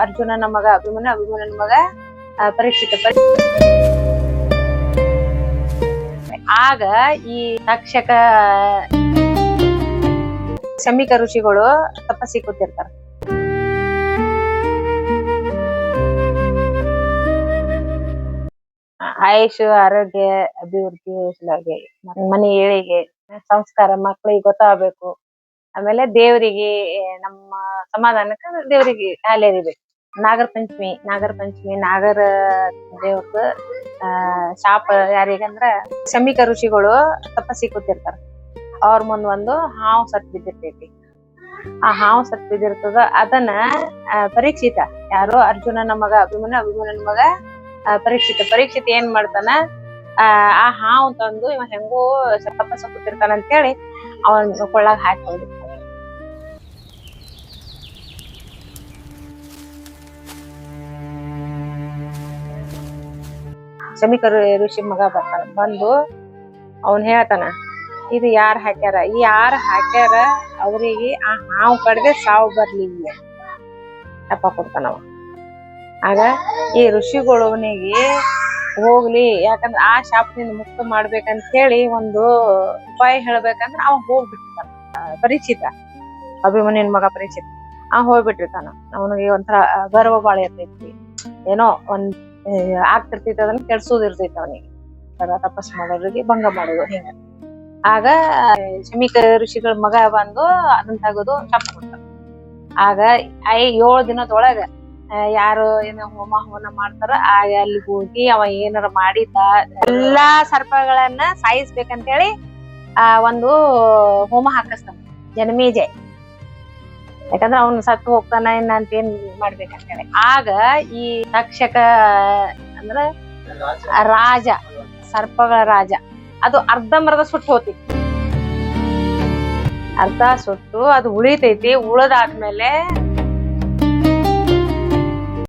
ಅರ್ಜುನನ ಮಗ ಅಭಿಮನ್ಯು, ಅಭಿಮನ್ಯನ ಮಗ ಪರೀಕ್ಷಿತ. ಆಗ ಈ ತಕ್ಷಕ ಶಮಿಕ ಋಷಿಗಳು ತಪಸ್ಸಿ ಕೂತಿರ್ತಾರ. ಆಯುಷ್, ಆರೋಗ್ಯ, ಅಭಿವೃದ್ಧಿ ಸಲುವಾಗಿ, ಮನೆ ಏಳಿಗೆ, ಸಂಸ್ಕಾರ, ಮಕ್ಳಿಗೆ ಗೊತ್ತಾಗಬೇಕು. ಆಮೇಲೆ ದೇವರಿಗೆ ನಮ್ಮ ಸಮಾಧಾನಕ್ಕ ದೇವರಿಗೆ ಹಾಲೆರಿಬೇಕು. ನಾಗರ ಪಂಚಮಿ ನಾಗರ ದೇವ್ರದ ಶಾಪ ಯಾರಿಗಂದ್ರ ಶಮಿಕ ಋಷಿಗಳು ತಪಸ್ಸಿ ಕೂತಿರ್ತಾರ. ಅವ್ರ ಮುಂದ್ ಒಂದು ಹಾವು ಸತ್ ಬಿದ್ದಿರ್ತೈತಿ. ಆ ಹಾವು ಸತ್ ಬಿದ್ದಿರ್ತದ. ಅದನ್ನ ಪರೀಕ್ಷಿತ, ಯಾರು ಅರ್ಜುನನ ಮಗ ಅಭಿಮನ್ಯು, ಅಭಿಮನ್ಯನ ಮಗ ಪರೀಕ್ಷಿತ ಏನ್ ಮಾಡ್ತಾನ, ಆ ಹಾವು ತಂದು ಇವ ಹೆಂಗೋ ತಪಸ್ಸ ಕೂತಿರ್ತಾನ ಅಂತೇಳಿ ಅವನ್ ಕೊಳ್ಳಾಗ ಹಾಕಿ ಹೋಗಿರ್ತಾನ. ಶಮಿಕ ಋಷಿ ಮಗ ಬರ್ತಾನ. ಬಂದು ಅವನ್ ಹೇಳ್ತಾನ, ಇದು ಯಾರ್ ಹಾಕ್ಯಾರ, ಈ ಯಾರ್ ಹಾಕ್ಯಾರ ಅವ್ರಿಗೆ ಆ ಹಾವು ಕಡ್ದೆ ಸಾವು ಬರ್ಲಿ ತಪ್ಪ ಕೊಡ್ತಾನವ. ಆಗ ಈ ಋಷಿಗಳು ಅವನಿಗೆ ಹೋಗ್ಲಿ, ಯಾಕಂದ್ರ ಆ ಶಾಪದಿಂದ ಮುಕ್ತ ಮಾಡ್ಬೇಕಂತ ಹೇಳಿ ಒಂದು ಉಪಾಯ ಹೇಳ್ಬೇಕಂದ್ರ ಅವ ಹೋಗ್ಬಿಟ್ಟಿರ್ತಾನ. ಪರೀಕ್ಷಿತ, ಅಭಿಮನ್ಯನ ಮಗ ಪರೀಕ್ಷಿತ ಹೋಗ್ಬಿಟ್ಟಿರ್ತಾನ. ಅವನಿಗೆ ಒಂಥರ ಗರ್ವ ಬಾಳ ಇರ್ತೈತಿ, ಏನೋ ಒಂದ್ ಆಗ್ತಿರ್ತೈತಿ, ಅದನ್ನ ಕೆಡ್ಸೋದಿರ್ತೈತಿ ಅವನಿಗೆ. ತಪಸ್ ಮಾಡೋರಿಗೆ ಭಂಗ ಮಾಡೋದು ಹಿಂಗ. ಆಗ ಶಮಿಕ ಋಷಿಗಳ ಮಗ ಬಂದು ಅದನ್ನ ತೆಗೆದು ಶಾಪ ಕೊಡ್ತಾನ. ಆಗ 7 ದಿನದೊಳಗ ಯಾರು ಏನ ಹೋಮ ಮಾಡ್ತಾರ, ಆಗ ಅಲ್ಲಿಗೆ ಹೋಗಿ ಅವ ಏನಾರ ಮಾಡಿದ್ದ ಎಲ್ಲಾ ಸರ್ಪಗಳನ್ನ ಸಾಯಿಸ್ಬೇಕಂತ ಹೇಳಿ ಒಂದು ಹೋಮ ಹಾಕಿಸ್ತಾನ, ಜನಮೇಜಯ. ಯಾಕಂದ್ರ ಅವ್ನು ಸತ್ತು ಹೋಗ್ತಾನ ಇನ್ನ ಅಂತ ಏನ್ ಮಾಡ್ಬೇಕಂತ ಹೇಳಿ. ಆಗ ಈ ತಕ್ಷಕ ಅಂದ್ರ ರಾಜ, ಸರ್ಪಗಳ ರಾಜ, ಅದು ಅರ್ಧಂಬರ್ಧ ಸುಟ್ಟು ಹೋಗ್ತೈತಿ. ಅರ್ಧ ಸುಟ್ಟು ಅದು ಉಳಿತೈತಿ. ಉಳದಾದ್ಮೇಲೆ